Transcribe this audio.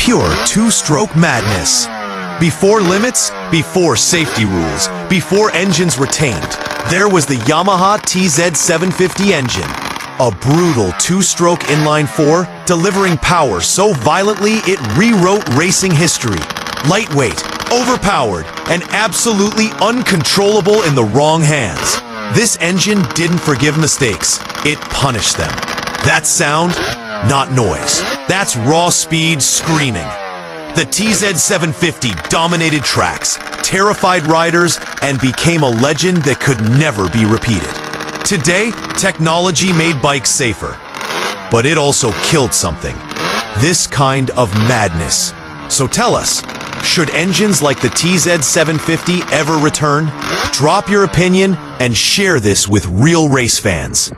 Pure two-stroke madness. Before limits, before safety rules, before engines were tamed, there was the Yamaha TZ750 engine. A brutal two-stroke inline-four, delivering power so violently it rewrote racing history. Lightweight, overpowered, and absolutely uncontrollable in the wrong hands. This engine didn't forgive mistakes, it punished them. That sound? Not noise. That's raw speed screaming. The TZ750 dominated tracks, terrified riders, and became a legend that could never be repeated. Today, technology made bikes safer, but it also killed something. This kind of madness. So tell us, should engines like the TZ750 ever return? Drop your opinion and share this with real race fans.